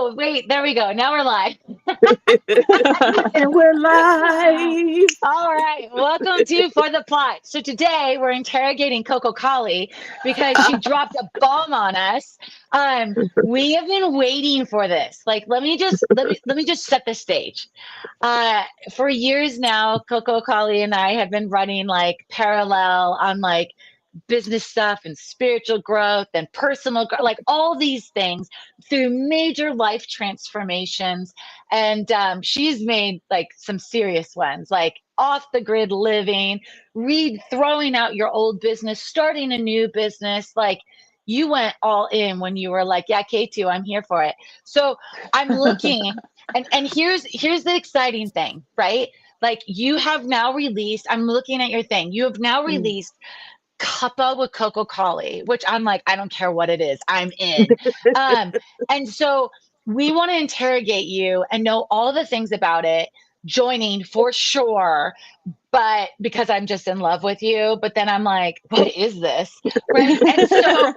Oh, wait, there we go. Now we're live. And we're live. All right. Welcome to For the Plot. So today we're interrogating CocoKali because she dropped a bomb on us. We have been waiting for this. Like, let me just set the stage. For years now, CocoKali and I have been running like parallel on like business stuff and spiritual growth and personal growth, like all these things through major life transformations. And she's made like some serious ones, like off the grid living, throwing out your old business, starting a new business. Like you went all in when you were like, yeah, K2, I'm here for it. So I'm looking, and here's the exciting thing, right? Like you have now released, I'm looking at your thing. You have now released Cuppa with CocoKali, which I'm like, I don't care what it is, I'm in. Um, and so we want to interrogate you and know all the things about it, joining for sure, but because I'm just in love with you. But then I'm like, what is this? Right. And so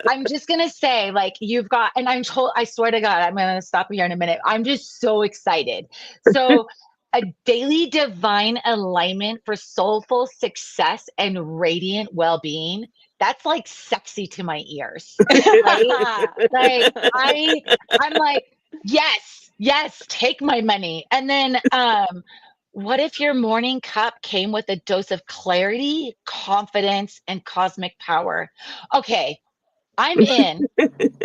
I'm just gonna say, like, you've got, and I swear to God, I'm gonna stop here in a minute. I'm just so excited. So a daily divine alignment for soulful success and radiant well-being. That's like sexy to my ears, right? Like I'm like, yes, yes, take my money. And then what if your morning cup came with a dose of clarity, confidence, and cosmic power? Okay, I'm in.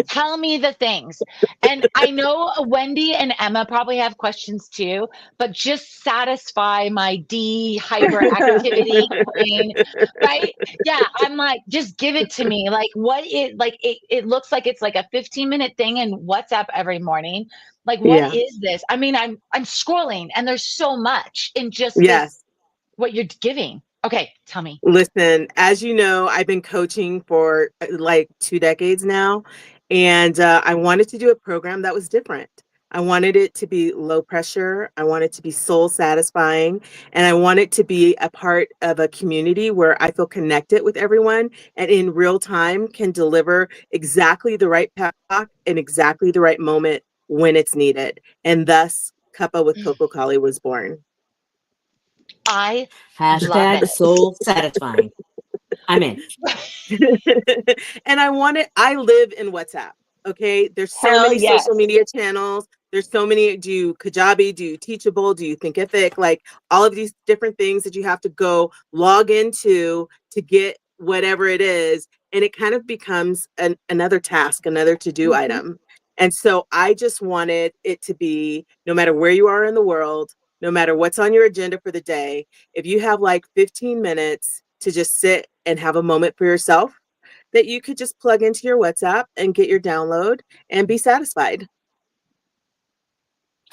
Tell me the things. And I know Wendy and Emma probably have questions too, but just satisfy my D hyperactivity brain, right? Yeah, I'm like, just give it to me. Like it looks like it's like a 15-minute thing in WhatsApp every morning. Like, what Yeah. is this? I mean, I'm scrolling and there's so much in just this, Yes. what you're giving. Okay, tell me. Listen, as you know, I've been coaching for like 2 decades now, and I wanted to do a program that was different. I wanted it to be low pressure. I want it to be soul satisfying, and I want it to be a part of a community where I feel connected with everyone and in real time can deliver exactly the right path and exactly the right moment when it's needed. And thus, Cuppa with CocoKali was born. I love Hashtag it. soul satisfying. I'm in. And I live in WhatsApp. Okay. There's so Hell many yes. social media channels. There's so many. Do you Kajabi? Do you Teachable? Do you Thinkific? Like all of these different things that you have to go log into to get whatever it is. And it kind of becomes another task, another to-do item. And so I just wanted it to be no matter where you are in the world, no matter what's on your agenda for the day, if you have like 15 minutes to just sit and have a moment for yourself, that you could just plug into your WhatsApp and get your download and be satisfied.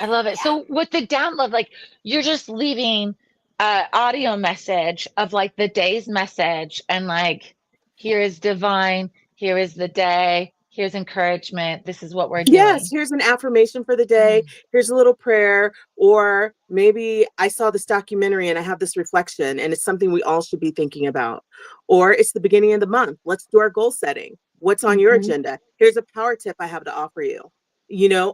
I love it. So with the download, like you're just leaving audio message of like the day's message and like, here is divine, here is the day, here's encouragement, this is what we're Yes, doing. here's an affirmation for the day. Here's a little prayer. Or maybe I saw this documentary and I have this reflection and it's something we all should be thinking about. Or it's the beginning of the month. Let's do our goal setting. What's on your agenda? Here's a power tip I have to offer you.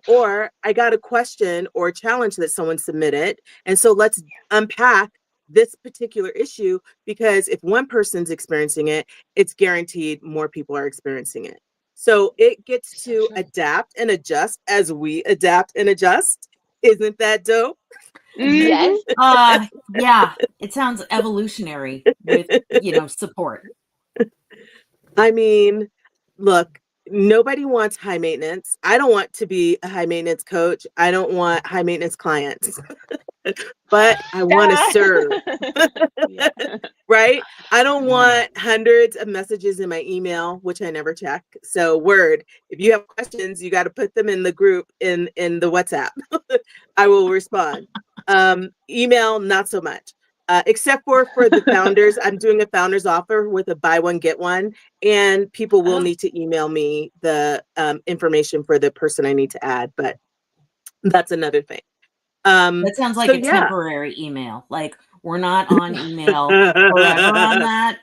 Or I got a question or a challenge that someone submitted. And so let's unpack this particular issue, because if one person's experiencing it, it's guaranteed more people are experiencing it. So it gets to adapt and adjust as we adapt and adjust. Isn't that dope? Yes. Yeah, it sounds evolutionary with, support. I mean, look, nobody wants high maintenance. I don't want to be a high maintenance coach. I don't want high maintenance clients, but I want to serve. Right? I don't want hundreds of messages in my email, which I never check. So word, if you have questions, you got to put them in the group in the WhatsApp. I will respond. Email, not so much. Except for the founders. I'm doing a founders offer with a buy one, get one. And people will need to email me the information for the person I need to add. But that's another thing. That sounds like a temporary email. Like we're not on email forever on that.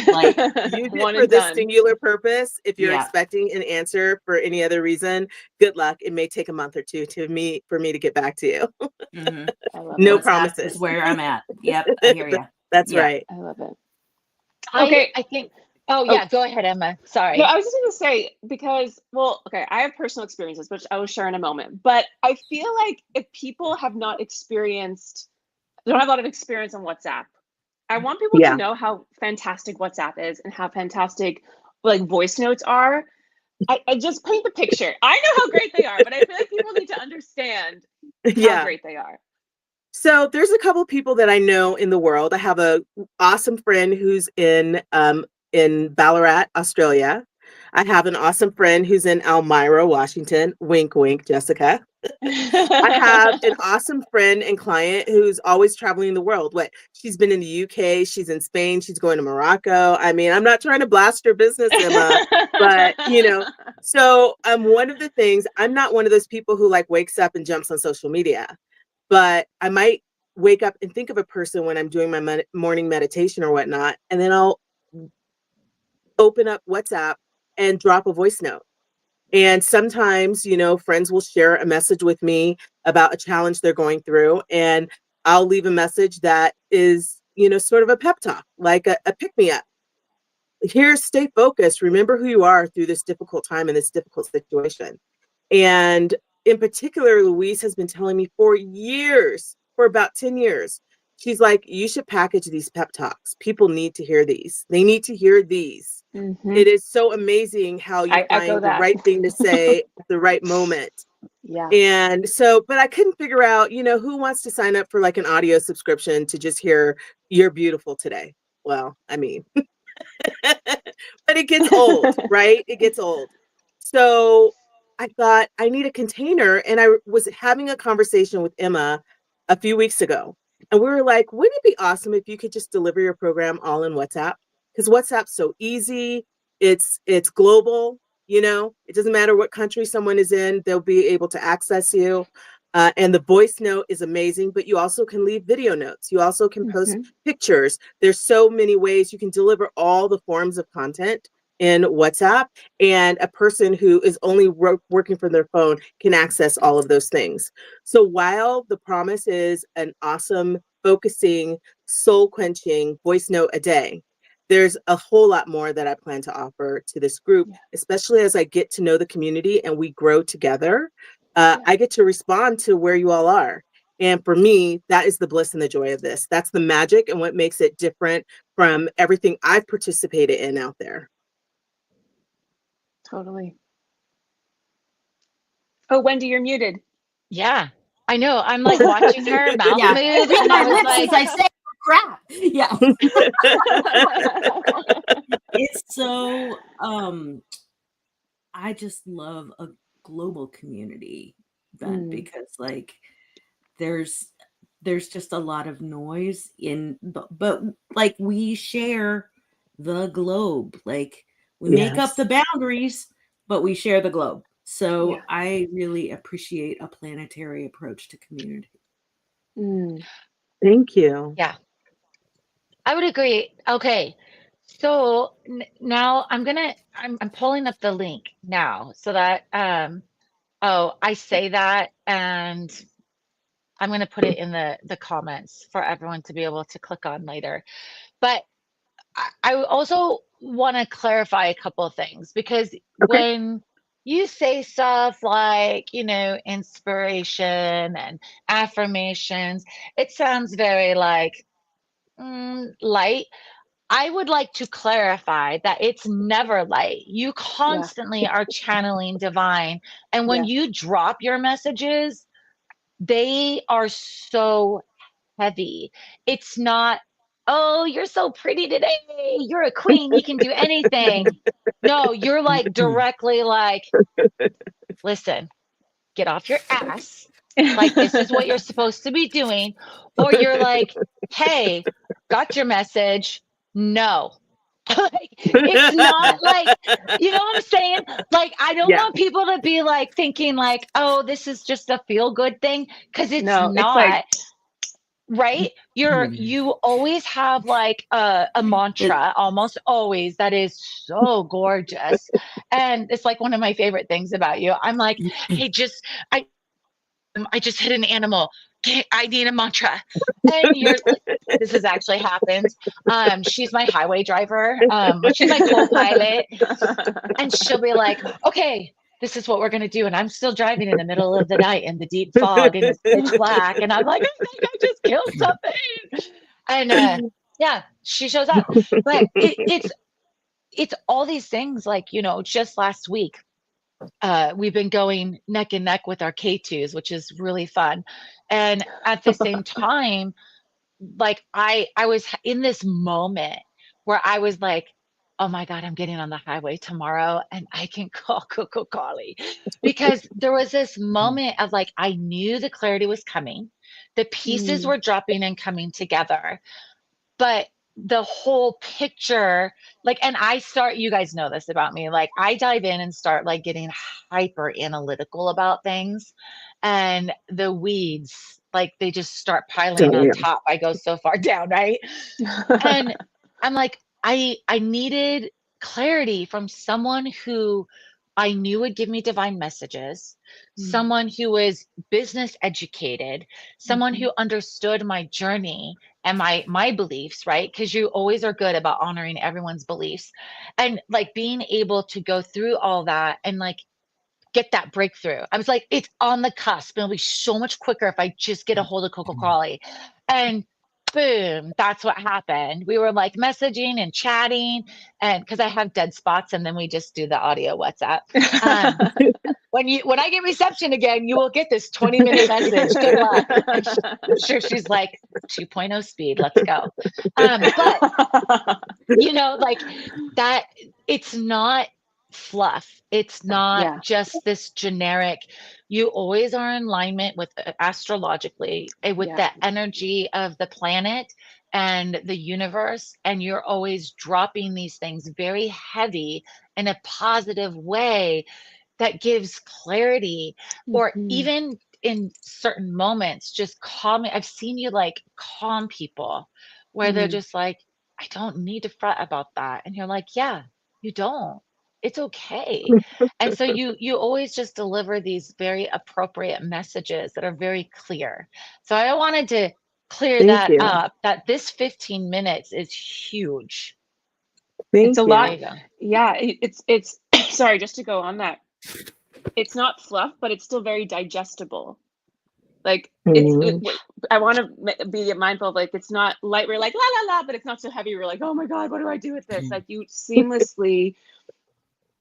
Like, Use One it for and this done. singular purpose. If you're Yeah. expecting an answer for any other reason, good luck. It may take a month or two for me to get back to you. mhm. I love No it. WhatsApp promises. is where I'm at. Yep, I hear you. That's Yeah. right. I love it. I Okay. think. Oh yeah, go ahead, Emma. Sorry. No, I was just going to say, because, well, okay, I have personal experiences, which I will share in a moment. But I feel like if people have not experienced, they don't have a lot of experience on WhatsApp, I want people to Yeah. know how fantastic WhatsApp is and how fantastic like voice notes are. I just paint the picture. I know how great they are, but I feel like people need to understand how Yeah. great they are. So there's a couple people that I know in the world. I have a awesome friend who's in Ballarat, Australia. I have an awesome friend who's in Elmira, Washington. Wink, wink, Jessica. I have an awesome friend and client who's always traveling the world. She's been in the UK, she's in Spain, she's going to Morocco. I mean, I'm not trying to blast her business, Emma, but so one of the things, I'm not one of those people who like wakes up and jumps on social media, but I might wake up and think of a person when I'm doing my morning meditation or whatnot, and then I'll open up WhatsApp and drop a voice note. And sometimes, friends will share a message with me about a challenge they're going through, and I'll leave a message that is, sort of a pep talk, like a pick-me-up. Here's stay focused. Remember who you are through this difficult time and this difficult situation. And in particular, Louise has been telling me for about 10 years, she's like, you should package these pep talks. People need to hear these. They need to hear these. Mhm. It is so amazing how you I echo find the that. right thing to say at the right moment. Yeah. And so, but I couldn't figure out, who wants to sign up for like an audio subscription to just hear "You're beautiful today." Well, I mean, but it gets old, right? It gets old. So I thought I need a container, and I was having a conversation with Emma a few weeks ago, and we were like, wouldn't it be awesome if you could just deliver your program all in WhatsApp? Because WhatsApp's so easy. It's global. It doesn't matter what country someone is in, they'll be able to access you. And the voice note is amazing, but you also can leave video notes. You also can post pictures. There's so many ways you can deliver all the forms of content in WhatsApp, and a person who is only working from their phone can access all of those things. So while the promise is an awesome, focusing, soul quenching voice note a day, there's a whole lot more that I plan to offer to this group, especially as I get to know the community and we grow together. I get to respond to where you all are. And for me, that is the bliss and the joy of this. That's the magic and what makes it different from everything I've participated in out there. Totally. Oh, Wendy, you're muted. Yeah, I know. I'm like watching her mouth Yeah. move, Read and my I was lips like, as I say crap. Yeah. It's so I just love a global community, Ben, because like there's just a lot of noise but like we share the globe. Like we make up the boundaries, but we share the globe. So I really appreciate a planetary approach to community. Thank you. yeah, I would agree. Okay. So now I'm pulling up the link now so that, I say that, and I'm going to put it in the comments for everyone to be able to click on later. But I also want to clarify a couple of things, because when you say stuff like, inspiration and affirmations, it sounds very like light. I would like to clarify that it's never light. You constantly are channeling divine. And when you drop your messages, they are so heavy. It's not, oh, you're so pretty today. You're a queen. You can do anything. No, you're like directly like, listen, get off your ass. Like, this is what you're supposed to be doing. Or you're like, hey, got your message. No. Like, it's not like, you know what I'm saying? Like, I don't want people to be like thinking like, oh, this is just a feel good thing, because it's not. It's like, right? You always have like a mantra, almost always, that is so gorgeous. And it's like one of my favorite things about you. I'm like, hey, I just hit an animal. Okay, I need a mantra. And you're like, this has actually happened. She's my highway driver. She's my co-pilot. And she'll be like, okay, this is what we're going to do. And I'm still driving in the middle of the night in the deep fog and it's pitch black. And I'm like, I think I just killed something. And yeah, she shows up. But it's all these things, like, just last week, we've been going neck and neck with our K2s, which is really fun. And at the same time, like I was in this moment where I was like, oh my God, I'm getting on the highway tomorrow and I can call CocoKali, because there was this moment of like, I knew the clarity was coming. The pieces were dropping and coming together, but the whole picture, like, and you guys know this about me, like I dive in and start like getting hyper analytical about things, and the weeds, like they just start piling on top. I go so far down, right? And I'm like, I needed clarity from someone who I knew would give me divine messages, someone who was business educated, someone who understood my journey and my beliefs, right? Because you always are good about honoring everyone's beliefs, and like being able to go through all that and like get that breakthrough. I was like, it's on the cusp. It'll be so much quicker if I just get a hold of CocoKali. And boom, that's what happened. We were like messaging and chatting, and because I have dead spots, and then we just do the audio WhatsApp. When I get reception again, you will get this 20-minute message. Good luck. I'm sure she's like 2.0 speed. Let's go. But like that, it's not fluff. It's not just this generic. You always are in alignment with astrologically, with the energy of the planet and the universe, and you're always dropping these things very heavy in a positive way that gives clarity, or even in certain moments, just calming. I've seen you like calm people where they're just like, I don't need to fret about that. And you're like, yeah, you don't. It's okay. And so you always just deliver these very appropriate messages that are very clear. So I wanted to clear that up, that this 15 minutes is huge. It's a lot. There you go. Yeah, it's sorry, just to go on that. It's not fluff, but it's still very digestible. Like I want to be mindful of, like, it's not light. We're like la la la, but it's not so heavy. We're like, oh my God, what do I do with this? Like, you seamlessly,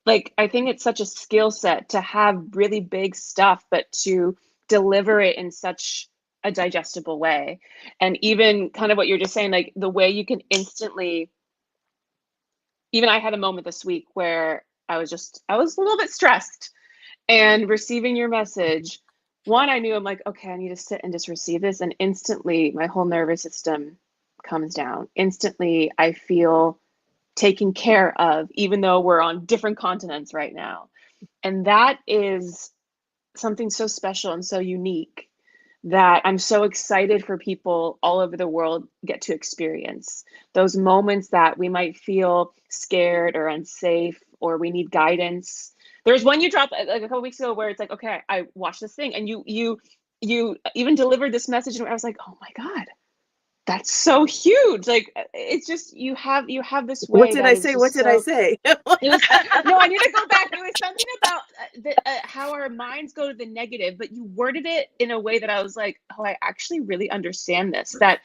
like, I think it's such a skill set to have really big stuff, but to deliver it in such a digestible way. And even kind of what you're just saying, like the way you can instantly, even I had a moment this week where I was a little bit stressed, and receiving your message, one, I knew, I'm like, okay, I need to sit and just receive this. And instantly my whole nervous system comes down. Instantly I feel taken care of, even though we're on different continents right now. And that is something so special and so unique that I'm so excited for people all over the world get to experience. Those moments that we might feel scared or unsafe, or we need guidance. There's one you dropped like a couple weeks ago where it's like, okay, I watched this thing, and you even delivered this message, and I was like, oh my God, that's so huge. Like, it's just, you have this way. What did I say? What did I say? No, I need to go back. It was something about how our minds go to the negative, but you worded it in a way that I was like, oh, I actually really understand this, that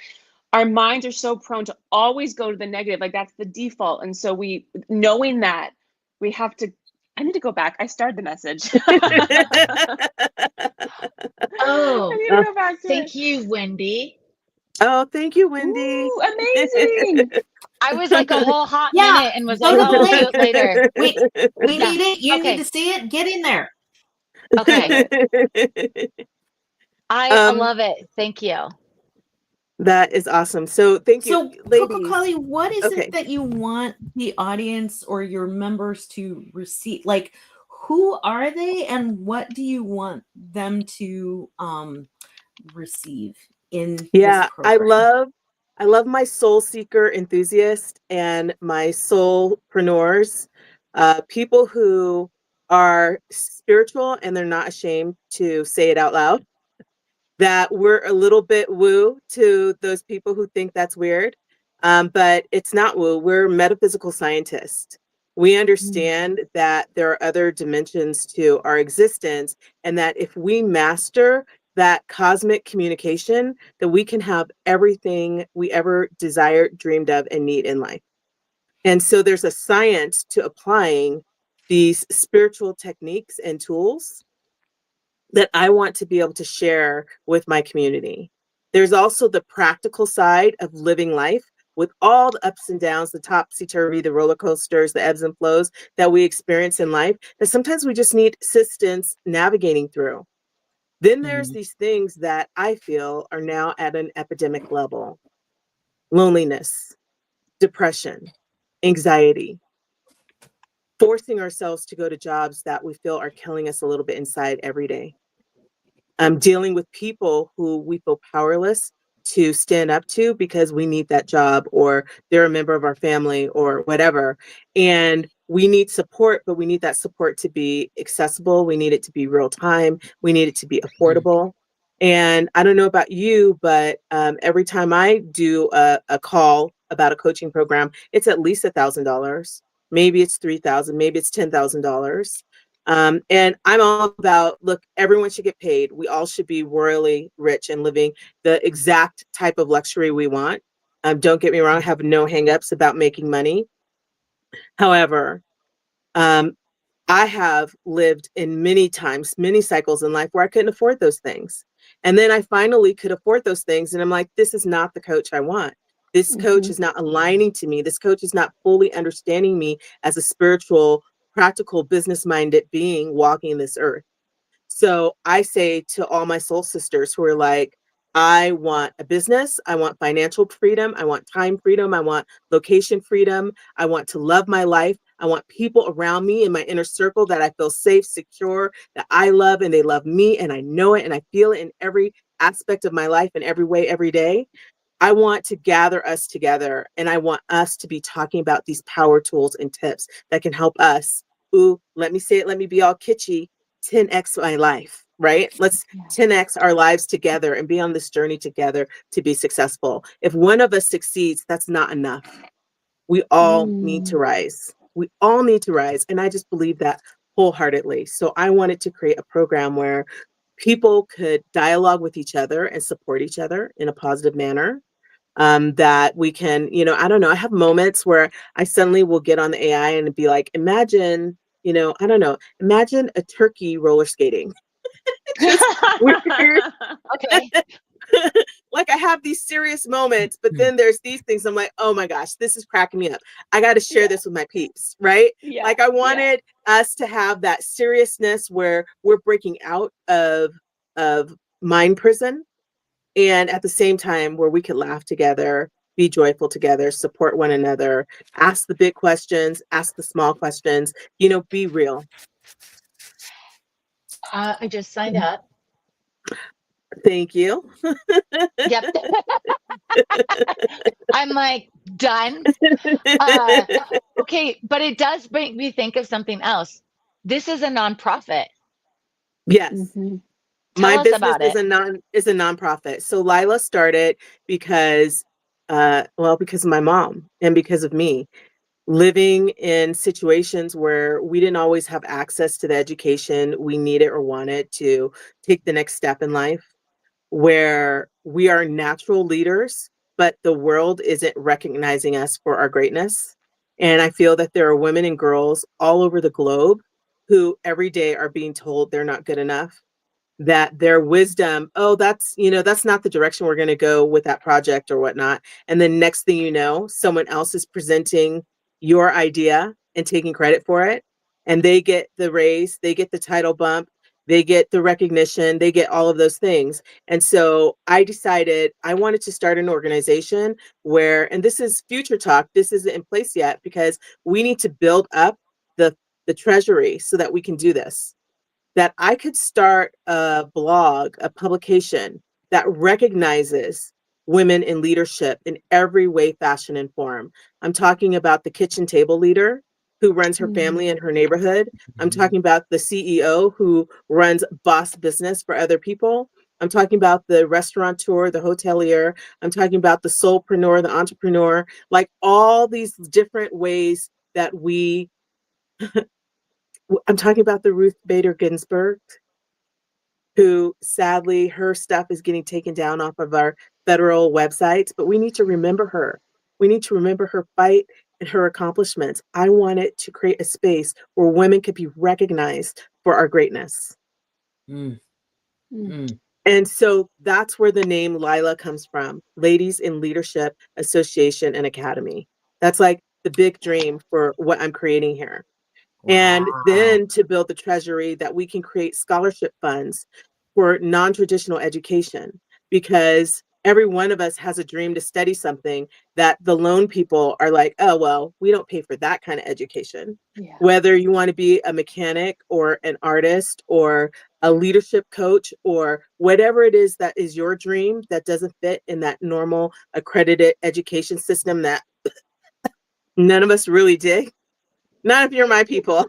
our minds are so prone to always go to the negative. Like, that's the default. And so knowing that, we have to, I need to go back. I started the message. Oh, I need to go back to thank you, Wendy. Oh, thank you, Wendy. Ooh, amazing. I was like a whole hot minute and was like, oh, I'll do it later. We need it. You need to see it. Get in there. Okay. I love it. Thank you. That is awesome. So thank you. So, ladies. CocoKali, what is it that you want the audience or your members to receive? Like, who are they, and what do you want them to receive in this Yeah, program? I love my soul seeker enthusiast and my soulpreneurs, people who are spiritual and they're not ashamed to say it out loud. That we're a little bit woo to those people who think that's weird. But it's not woo. We're metaphysical scientists. We understand that there are other dimensions to our existence, and that if we master that cosmic communication, that we can have everything we ever desired, dreamed of, and need in life. And so there's a science to applying these spiritual techniques and tools that I want to be able to share with my community. There's also the practical side of living life with all the ups and downs, the topsy-turvy, the roller coasters, the ebbs and flows that we experience in life, that sometimes we just need assistance navigating through. Then there's these things that I feel are now at an epidemic level: loneliness, depression, anxiety, forcing ourselves to go to jobs that we feel are killing us a little bit inside every day. Dealing with people who we feel powerless to stand up to because we need that job or they're a member of our family or whatever. And we need support, but we need that support to be accessible. We need it to be real time. We need it to be affordable. And I don't know about you, but every time I do a call about a coaching program, it's at least $1,000. Maybe it's 3,000. Maybe it's $10,000. And I'm all about, look, everyone should get paid. We all should be royally rich and living the exact type of luxury we want. Don't get me wrong, I have no hangups about making money. However, um, I have lived in many times, many cycles in life where I couldn't afford those things. And then I finally could afford those things. And I'm like, this is not the coach I want. This coach is not aligning to me. This coach is not fully understanding me as a spiritual, practical, business-minded being walking this earth. So I say to all my soul sisters who are like, I want a business, I want financial freedom, I want time freedom, I want location freedom, I want to love my life, I want people around me in my inner circle that I feel safe, secure, that I love and they love me, and I know it and I feel it in every aspect of my life in every way, every day. I want to gather us together, and I want us to be talking about these power tools and tips that can help us. Ooh, let me say it, let me be all kitschy, 10x my life, right? Let's 10x our lives together and be on this journey together to be successful. If one of us succeeds, that's not enough. We all need to rise. We all need to rise. And I just believe that wholeheartedly. So I wanted to create a program where people could dialogue with each other and support each other in a positive manner. That we can, I don't know, I have moments where I suddenly will get on the AI and be like, imagine, I don't know, imagine a turkey roller skating. Just weird. Okay. Like I have these serious moments, but then there's these things I'm like, oh my gosh, this is cracking me up. I got to share this with my peeps, right? Like I wanted us to have that seriousness where we're breaking out of mind prison, and at the same time where we could laugh together, be joyful together, support one another, ask the big questions, ask the small questions, be real. I just signed up. Thank you. Yep. I'm like, done. Okay, but it does make me think of something else. This is a nonprofit. Yes. Tell My us business about it. is a nonprofit. So LILA started because because of my mom and because of me living in situations where we didn't always have access to the education we needed or wanted to take the next step in life, where we are natural leaders, but the world isn't recognizing us for our greatness. And I feel that there are women and girls all over the globe who every day are being told they're not good enough, that their wisdom, oh, that's not the direction we're going to go with that project or whatnot. And then next thing you know, someone else is presenting your idea and taking credit for it. And they get the raise, they get the title bump, they get the recognition, they get all of those things. And so I decided I wanted to start an organization where, and this is future talk, this isn't in place yet because we need to build up the treasury so that we can do this, that I could start a blog, a publication that recognizes women in leadership in every way, fashion, and form. I'm talking about the kitchen table leader who runs her family and her neighborhood. I'm talking about the CEO who runs boss business for other people. I'm talking about the restaurateur, the hotelier. I'm talking about the soulpreneur, the entrepreneur, like all these different ways that I'm talking about the Ruth Bader Ginsburg, who sadly her stuff is getting taken down off of our federal websites, but we need to remember her. We need to remember her fight and her accomplishments. I wanted to create a space where women could be recognized for our greatness. Mm. Mm. And so that's where the name LILA comes from, Ladies in Leadership Association and Academy. That's like the big dream for what I'm creating here. And then to build the treasury that we can create scholarship funds for non-traditional education, because every one of us has a dream to study something that the loan people are like, oh, well, we don't pay for that kind of education. Yeah. Whether you want to be a mechanic or an artist or a leadership coach or whatever it is that is your dream that doesn't fit in that normal accredited education system that none of us really dig. Not if you're my people.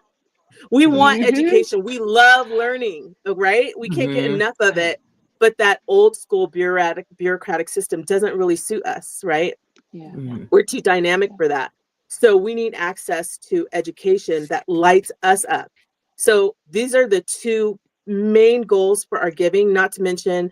We want education. We love learning, right? We can't get enough of it. But that old school bureaucratic system doesn't really suit us, right? Yeah. We're too dynamic for that. So we need access to education that lights us up. So these are the two main goals for our giving, not to mention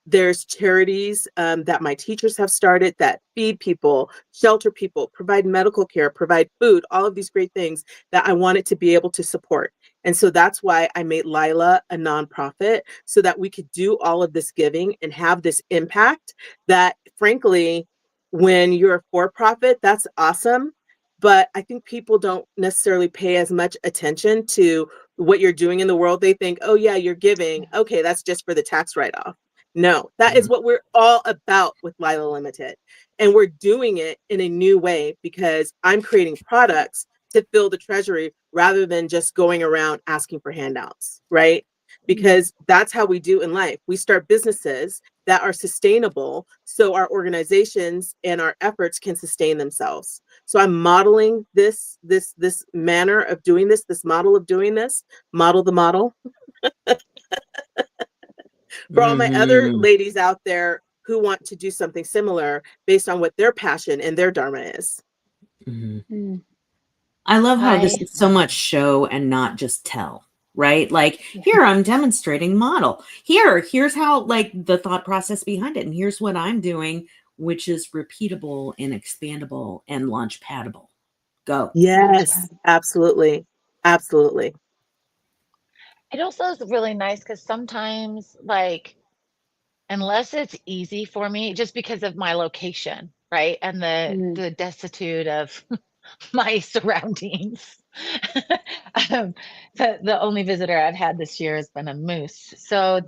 there's charities that my teachers have started that feed people, shelter people, provide medical care, provide food, all of these great things that I wanted to be able to support. And so that's why I made LILA a nonprofit, so that we could do all of this giving and have this impact that, frankly, when you're a for-profit, that's awesome. But I think people don't necessarily pay as much attention to what you're doing in the world. They think, oh yeah, you're giving. Okay, that's just for the tax write-off. No, that is what we're all about with LILA Limited. And we're doing it in a new way because I'm creating products to fill the treasury rather than just going around asking for handouts, right? Because that's how we do in life. We start businesses that are sustainable so our organizations and our efforts can sustain themselves. So I'm modeling this manner of doing this model of doing this, model the model. For all my other ladies out there who want to do something similar based on what their passion and their dharma is. I love how this is so much show and not just tell, right? Like, here I'm demonstrating model. Here's how, like, the thought process behind it. And here's what I'm doing, which is repeatable and expandable and launch paddable. Go. Yes, absolutely. Absolutely. It also is really nice because sometimes, like, unless it's easy for me, just because of my location, right? And the destitute of my surroundings. The only visitor I've had this year has been a moose. So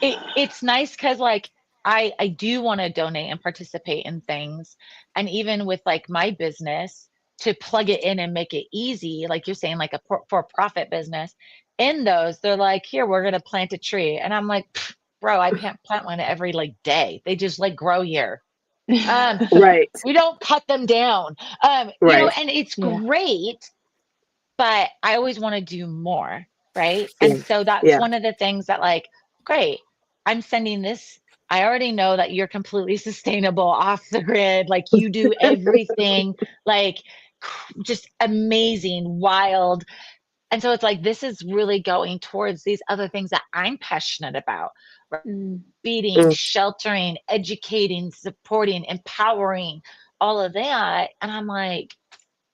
it's nice because, like, I do want to donate and participate in things. And even with, like, my business, to plug it in and make it easy, like you're saying, like a for-profit business, in those, they're like, here, we're going to plant a tree. And I'm like, bro, I can't plant one every, like, day. They just, like, grow here. Right. We don't cut them down. You know, and it's great, but I always want to do more, right? And so that's one of the things that, like, great, I'm sending this. I already know that you're completely sustainable, off the grid. Like, you do everything, like, just amazing, wild. And so it's like, this is really going towards these other things that I'm passionate about. Feeding, sheltering, educating, supporting, empowering, all of that. And I'm like,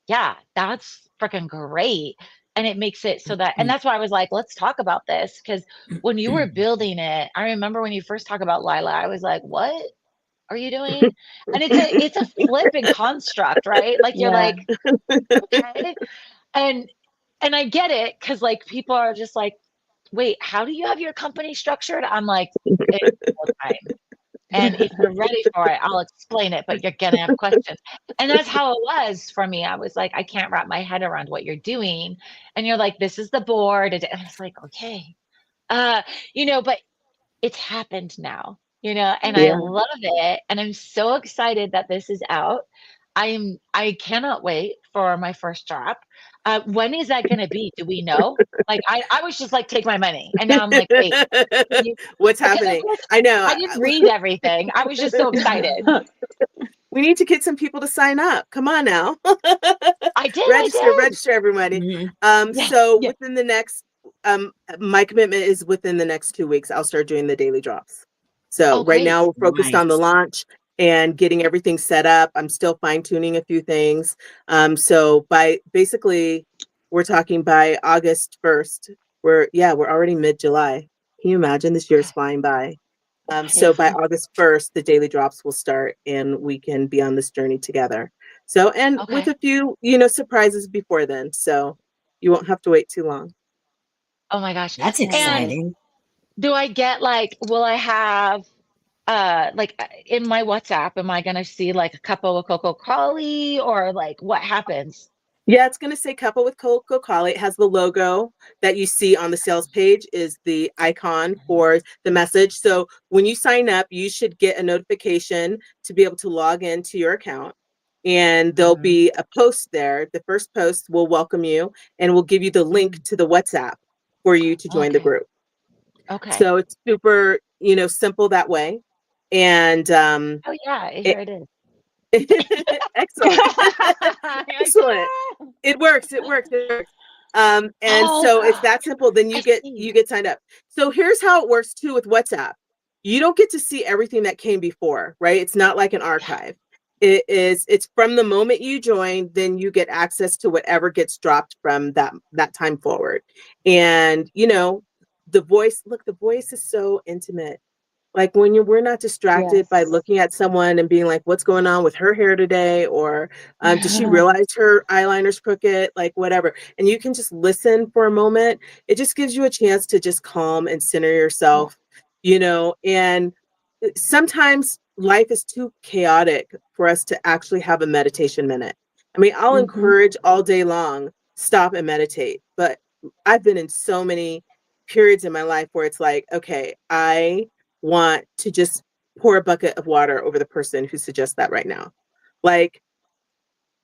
yeah, that's freaking great. And it makes it so that, and that's why I was like, let's talk about this. Because when you were building it, I remember when you first talked about LILA, I was like, what are you doing? And it's a flipping construct, right? Like, you're like, okay. And I get it, because, like, people are just like, wait, how do you have your company structured? I'm like, it's all the time. And if you're ready for it, I'll explain it, but you're going to have questions. And that's how it was for me. I was like, I can't wrap my head around what you're doing. And you're like, this is the board. And I was like, okay. But it's happened now, and I Yeah. love it. And I'm so excited that this is out. I cannot wait for my first drop. When is that going to be? Do we know? Like, I was just like, take my money. And now I'm like, wait, What's because of happening? course I know. I didn't read everything. I was just so excited. We need to get some people to sign up. Come on now. I did. Register everybody. Mhm. So Yeah. within the next, my commitment is within the next 2 weeks, I'll start doing the daily drops. So Oh, right now great. we're focused on the Nice. launch and getting everything set up. I'm still fine tuning a few things. So we're talking by August 1st. We're already mid-July. Can you imagine this year's flying by? So by Crazy. August 1st, the daily drops will start and we can be on this journey together. So, and with Okay. a few, surprises before then. So you won't have to wait too long. Oh my gosh. That's And exciting. do I get will I have in my WhatsApp, am I gonna see like a couple of CocoKali or like what happens? Yeah, it's going to say Cuppa with CocoKali. It has the logo that you see on the sales page is the icon for the message. So when you sign up, you should get a notification to be able to log into your account. And there'll be a post there. The first post will welcome you and will give you the link to the WhatsApp for you to join the Okay. group. Okay. So it's super, simple that way. And Oh yeah, it, here it is. excellent. You're like, Excellent. It works. And so it's oh, that simple. Then I you get see. signed up. So here's how it works too with WhatsApp. You don't get to see everything that came before, right? It's not like an Yeah. archive. It's from the moment you join, then you get access to whatever gets dropped from that time forward. And the voice is so intimate. Like when we're not distracted by Yes. looking at someone and being like, what's going on with her hair today? Or does she realize her eyeliner's crooked? Like whatever. And you can just listen for a moment. It just gives you a chance to just calm and center Yeah. yourself, and sometimes life is too chaotic for us to actually have a meditation minute. I mean, I'll Mhm. encourage all day long, stop and meditate. But I've been in so many periods in my life where it's like, okay, I want to just pour a bucket of water over the person who suggests that right now. Like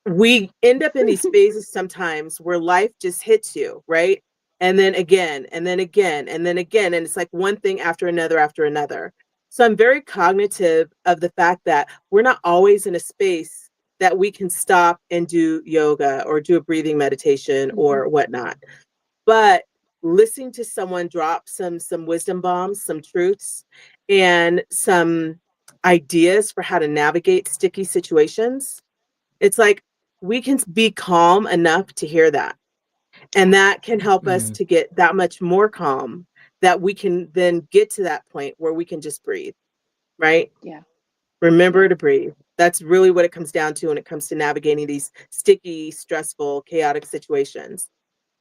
we end up in these phases sometimes where life just hits you, right? And then again, and then again, and then again. And it's like one thing after another after another. So I'm very cognitive of the fact that we're not always in a space that we can stop and do yoga or do a breathing meditation Mhm. or whatnot. But listening to someone drop some wisdom bombs, some truths, and some ideas for how to navigate sticky situations, it's like we can be calm enough to hear that. And that can help us Mm. to get that much more calm that we can then get to that point where we can just breathe, right? Yeah. Remember Yeah. to breathe. That's really what it comes down to when it comes to navigating these sticky, stressful, chaotic situations.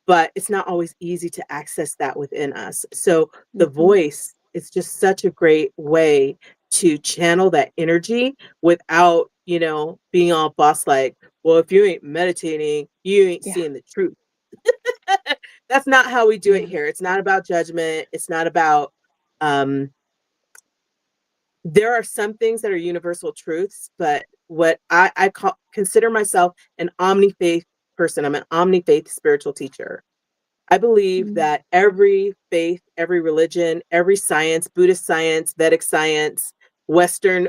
But it's not always easy to access that within us. So the Mhm. voice is just such a great way to channel that energy without, being all boss like, well, if you ain't meditating, you ain't Yeah. seeing the truth. That's not how we do it Yeah. here. It's not about judgment. It's not about um there are some things that are universal truths, but what I consider myself an omni-faith person. I'm an omni-faith spiritual teacher. I believe Mm. that every faith, every religion, every science, Buddhist science, Vedic science, Western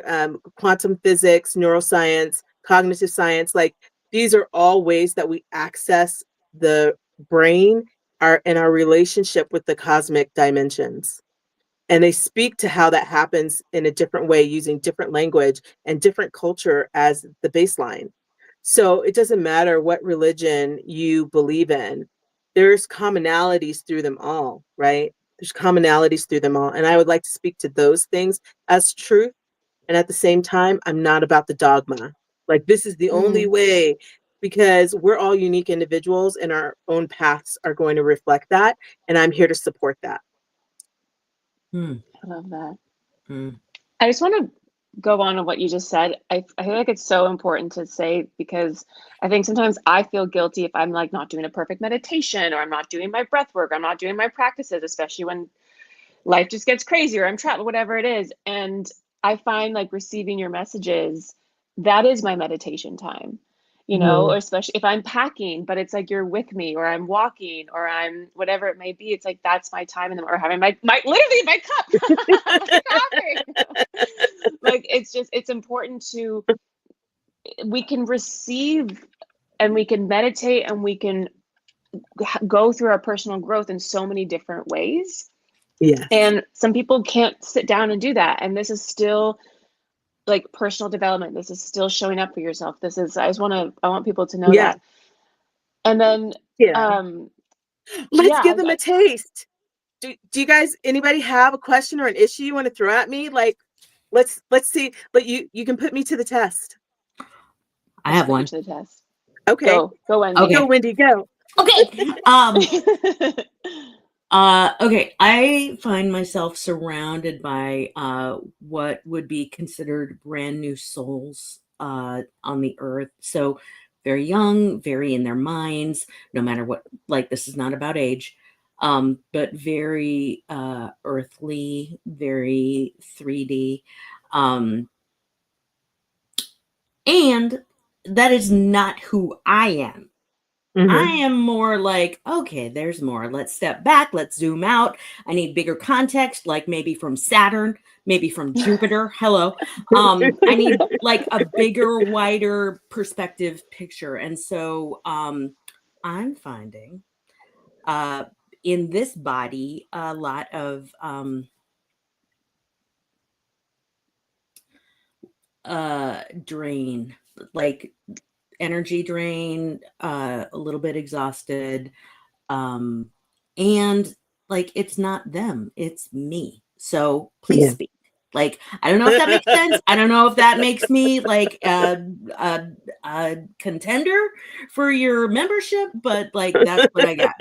quantum physics, neuroscience, cognitive science, like these are all ways that we access the brain and our relationship with the cosmic dimensions. And they speak to how that happens in a different way using different language and different culture as the baseline. So it doesn't matter what religion you believe in, there's commonalities through them all, right? There's commonalities through them all. And I would like to speak to those things as truth. And at the same time, I'm not about the dogma. Like this is the only Mm. way, because we're all unique individuals and our own paths are going to reflect that. And I'm here to support that. Mm. I love that. Mm. I just want to go on what you just said, I feel like it's so important to say, because I think sometimes I feel guilty if I'm like not doing a perfect meditation, or I'm not doing my breath work, I'm not doing my practices, especially when life just gets crazy or I'm trapped, whatever it is. And I find like receiving your messages, that is my meditation time, you know, or especially if I'm packing, but it's like you're with me, or I'm walking, or I'm whatever it may be. It's like, that's my time in the, or having my literally my cup of coffee. Like, it's just, it's important to, we can receive and we can meditate and we can go through our personal growth in so many different ways. Yes. And some people can't sit down and do that. And this is still like personal development. This is still showing up for yourself. This is, I want people to know that. And then, let's give them a taste. Do you guys, anybody have a question or an issue you want to throw at me? Like, let's see, but you can put me to the test. I have one. To the test. Okay. Go Wendy. Okay. Go Wendy, go. Okay. Okay. I find myself surrounded by what would be considered brand new souls on the earth. So very young, very in their minds, no matter what, like, this is not about age, but very earthly, very 3D. And that is not who I am. I am more like, okay, there's more. Let's step back. Let's zoom out. I need bigger context, like maybe from Saturn, maybe from Jupiter. Hello. I need like a bigger, wider perspective picture. And so I'm finding in this body a lot of drain, like energy drain, a little bit exhausted, and like, it's not them, it's me. So please speak. Like, I don't know if that makes sense. I don't know if that makes me like a contender for your membership, but like, that's what I got.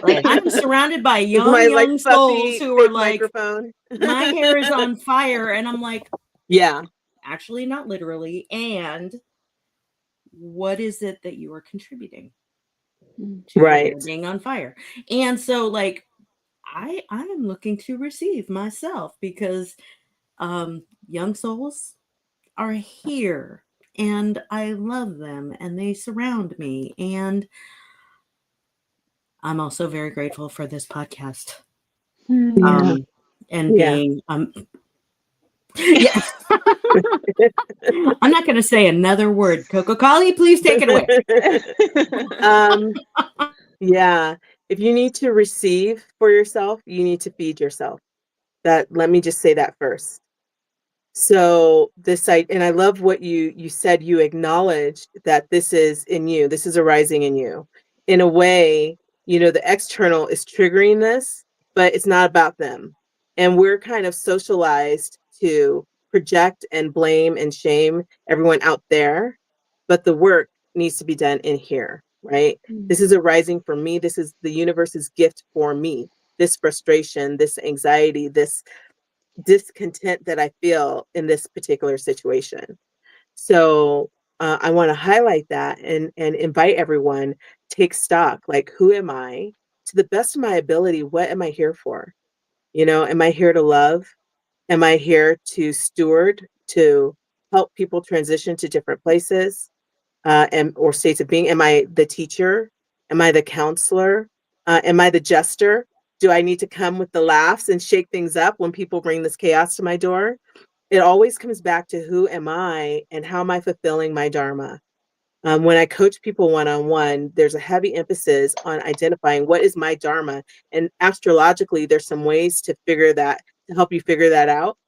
Like, I'm surrounded by young souls who are like, my hair is on fire, and I'm like, yeah, actually not literally. And what is it that you are contributing to your hair being on fire? And so like, I am looking to receive myself, because young souls are here and I love them and they surround me. And I'm also very grateful for this podcast. And being yes. I'm not going to say another word. CocoKali, please take it away. Yeah. If you need to receive for yourself, you need to feed yourself. Let me just say that first. So and I love what you said. You acknowledged that this is in you. This is arising in you. In a way, the external is triggering this, but it's not about them. And we're kind of socialized to project and blame and shame everyone out there, but the work needs to be done in here, right? This is arising for me. This is the universe's gift for me. This frustration, this anxiety, this discontent that I feel in this particular situation. So I want to highlight that and invite everyone, take stock, like, who am I? To the best of my ability, what am I here for? Am I here to love? Am I here to steward, to help people transition to different places or states of being? Am I the teacher? Am I the counselor? Am I the jester? Do I need to come with the laughs and shake things up when people bring this chaos to my door? It always comes back to, who am I and how am I fulfilling my dharma? When I coach people one-on-one, there's a heavy emphasis on identifying what is my dharma. And astrologically, there's some ways to help you figure that out.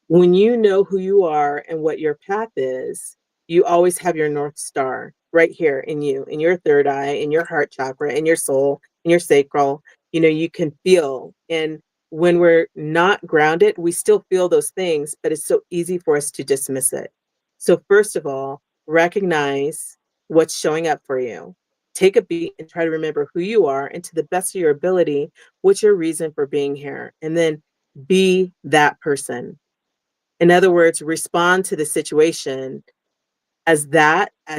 When you know who you are and what your path is, you always have your North Star right here in you, in your third eye, in your heart chakra, in your soul, in your sacral. You can feel. And when we're not grounded, we still feel those things, but it's so easy for us to dismiss it. So first of all, recognize what's showing up for you. Take a beat and try to remember who you are, and to the best of your ability, what's your reason for being here? And then be that person. In other words, respond to the situation as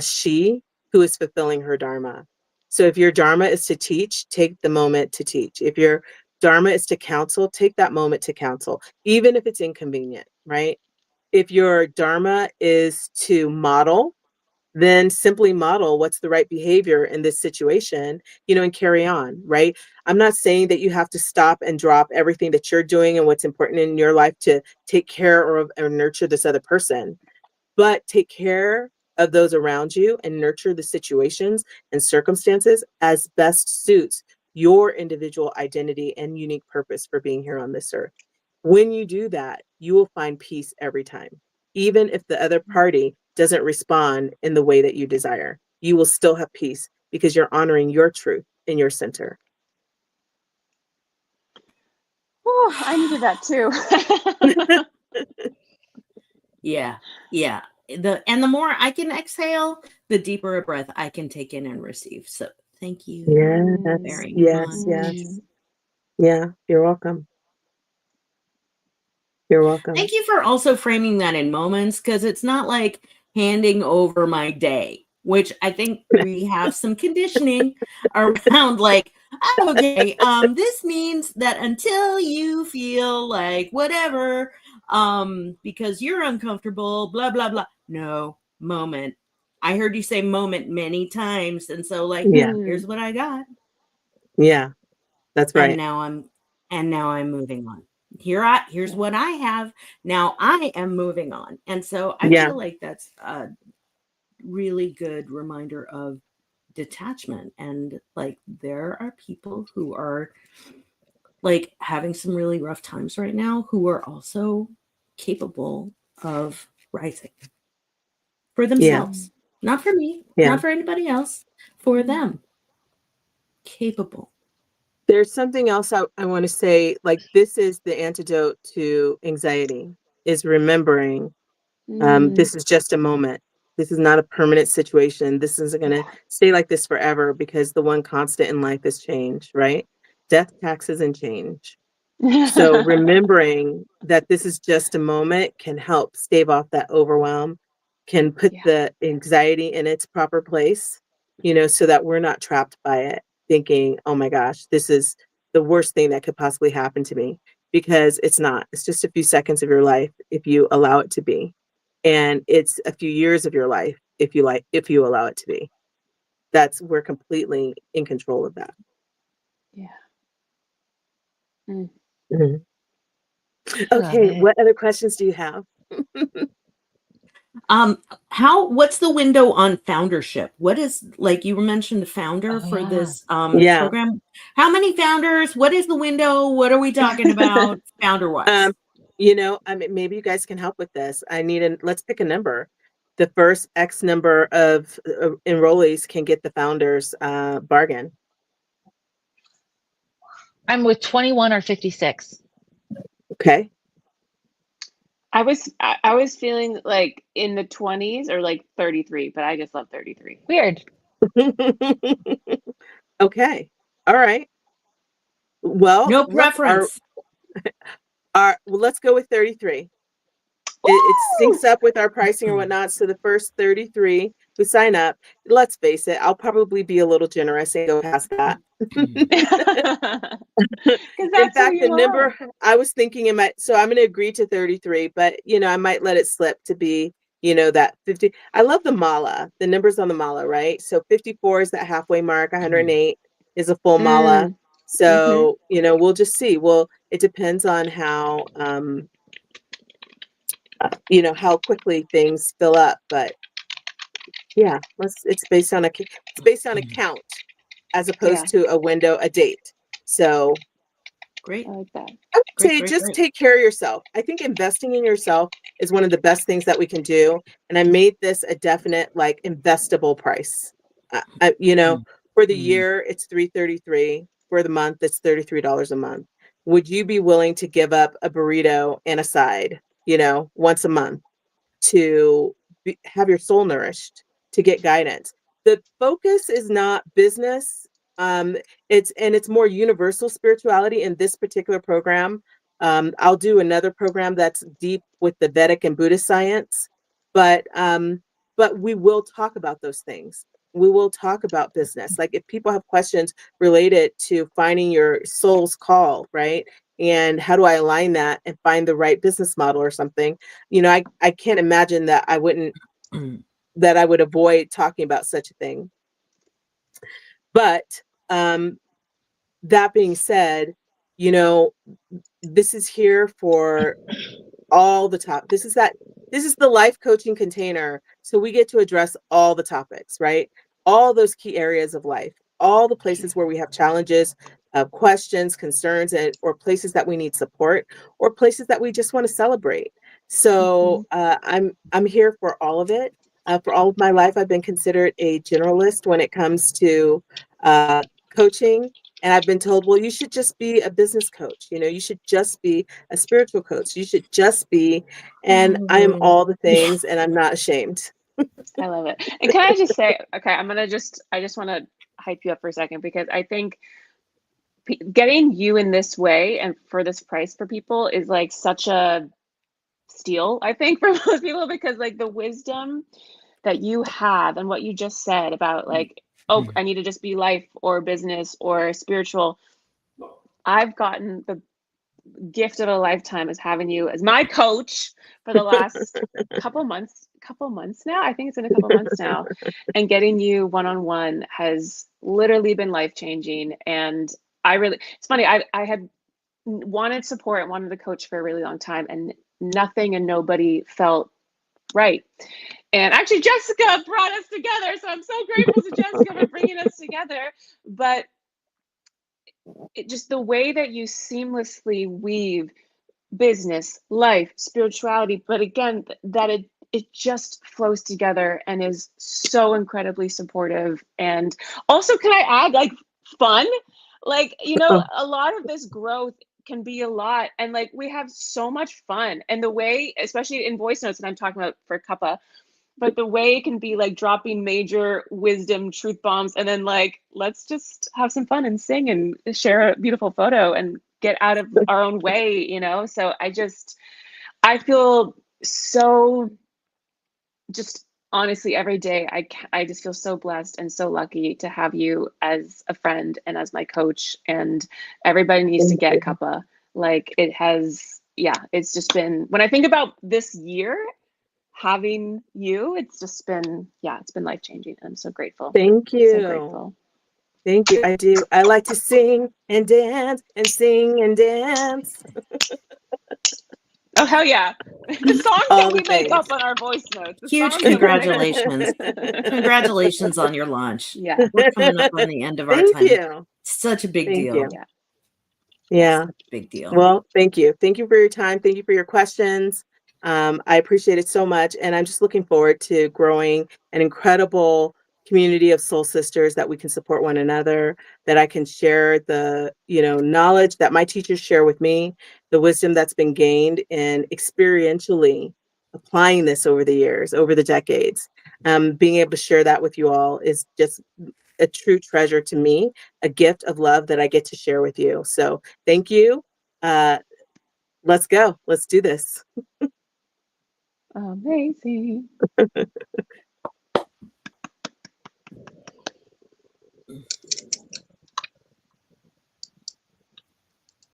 she who is fulfilling her dharma. So if your dharma is to teach, take the moment to teach. If your dharma is to counsel, take that moment to counsel, even if it's inconvenient, right? If your dharma is to model, then simply model what's the right behavior in this situation, and carry on, right? I'm not saying that you have to stop and drop everything that you're doing and what's important in your life to take care or nurture this other person, but take care of those around you and nurture the situations and circumstances as best suits your individual identity and unique purpose for being here on this earth. When you do that, you will find peace every time. Even if the other party doesn't respond in the way that you desire, you will still have peace because you're honoring your truth in your center. Oh, I needed that too. Yeah. The more I can exhale, the deeper a breath I can take in and receive. So thank you very much. Yeah, you're welcome. You're welcome. Thank you for also framing that in moments, because it's not like handing over my day, which I think we have some conditioning around, like, okay, this means that until you feel like whatever, because you're uncomfortable, blah, blah, blah. No, moment. I heard you say moment many times. And so, like, here's what I got. Yeah, that's right. And now I'm moving on. Here's what I have. Now I am moving on. And so I feel like that's a really good reminder of detachment. And like, there are people who are like having some really rough times right now who are also capable of rising for themselves, not for me, not for anybody else, for them. Capable. There's something else I want to say, like, this is the antidote to anxiety, is remembering this is just a moment. This is not a permanent situation. This isn't going to stay like this forever, because the one constant in life is change, right? Death, taxes, and change. So remembering that this is just a moment can help stave off that overwhelm, can put the anxiety in its proper place, so that we're not trapped by it, thinking, oh my gosh, this is the worst thing that could possibly happen to me, because it's not. It's just a few seconds of your life if you allow it to be. And it's a few years of your life if you allow it to be. We're completely in control of that. Yeah. Mm-hmm. Okay, what other questions do you have? What's the window on foundership? What is, like, you mentioned the founder for this program? How many founders? What is the window? What are we talking about founder wise? Maybe you guys can help with this. Let's pick a number. The first X number of enrollees can get the founders bargain. I'm with 21 or 56. Okay. I was feeling like in the 20s or like 33, but I just love 33. Weird. Okay. All right. Well, no preference. Well, let's go with 33. It syncs up with our pricing or whatnot. So the first 33 who sign up, let's face it, I'll probably be a little generous and go past that. In fact, the number I was thinking so I'm going to agree to 33, but I might let it slip to be, that 50. I love the mala, the numbers on the mala, right? So 54 is that halfway mark. 108 is a full mala. So, we'll just see. Well, it depends on how, how quickly things fill up, but yeah, it's based on a count as opposed to a window, a date. So great. I like that. I would say just take care of yourself. I think investing in yourself is one of the best things that we can do. And I made this a definite, like, investable price. For the year, it's $333. For the month, it's $33 a month. Would you be willing to give up a burrito and a side, once a month to have your soul nourished, to get guidance? The focus is not business. It's more universal spirituality in this particular program. I'll do another program that's deep with the Vedic and Buddhist science, but we will talk about those things. We will talk about business. Like if people have questions related to finding your soul's call, right? And how do I align that and find the right business model or something? You know, I can't imagine that I would avoid talking about such a thing. But that being said, you know, this is here for all the top. This is the life coaching container. So we get to address all the topics, right? All those key areas of life, all the places where we have challenges, questions, concerns, or places that we need support, or places that we just want to celebrate. So I'm here for all of it. For all of my life, I've been considered a generalist when it comes to coaching. And I've been told, well, you should just be a business coach. You know, you should just be a spiritual coach. You should just be, and I am all the things, and I'm not ashamed. I love it. And can I just say, okay, I just want to hype you up for a second, because I think getting you in this way and for this price for people is like such a steal, I think, for most people, because like the wisdom that you have and what you just said about like, oh, I need to just be life or business or spiritual. I've gotten the gift of a lifetime as having you as my coach for the last couple months now. I think it's in a couple months now. And getting you one-on-one has literally been life-changing. And it's funny, I had wanted support and wanted to coach for a really long time, and nothing and nobody felt right. And actually Jessica brought us together. So I'm so grateful to Jessica for bringing us together. But just the way that you seamlessly weave business, life, spirituality, but again, that it just flows together and is so incredibly supportive. And also, can I add, like, fun? Like, you know, a lot of this growth can be a lot, and like we have so much fun. And the way, especially in voice notes, and I'm talking about for Cuppa, but the way it can be like dropping major wisdom truth bombs, and then like, let's just have some fun and sing and share a beautiful photo and get out of our own way, you know? So I feel so, just honestly, every day, I just feel so blessed and so lucky to have you as a friend and as my coach. And everybody needs to get Cuppa. Like, it has, yeah, it's just been, when I think about this year, having you, it's just been, yeah, it's been life-changing. I'm so grateful. Thank you. So grateful. Thank you. I do. I like to sing and dance and sing and dance. Oh, hell yeah. The songs that we make up on our voice notes. Huge congratulations. Congratulations on your launch. Yeah. We're coming up on the end of our time. Thank you. Such a big Thank deal. you. Yeah. Yeah. Such a big deal. Well, thank you. Thank you for your time. Thank you for your questions. I appreciate it so much. And I'm just looking forward to growing an incredible community of soul sisters that we can support one another, that I can share the, you know, knowledge that my teachers share with me, the wisdom that's been gained and experientially applying this over the years, over the decades. Being able to share that with you all is just a true treasure to me, a gift of love that I get to share with you. So thank you. Let's go. Let's do this. Amazing.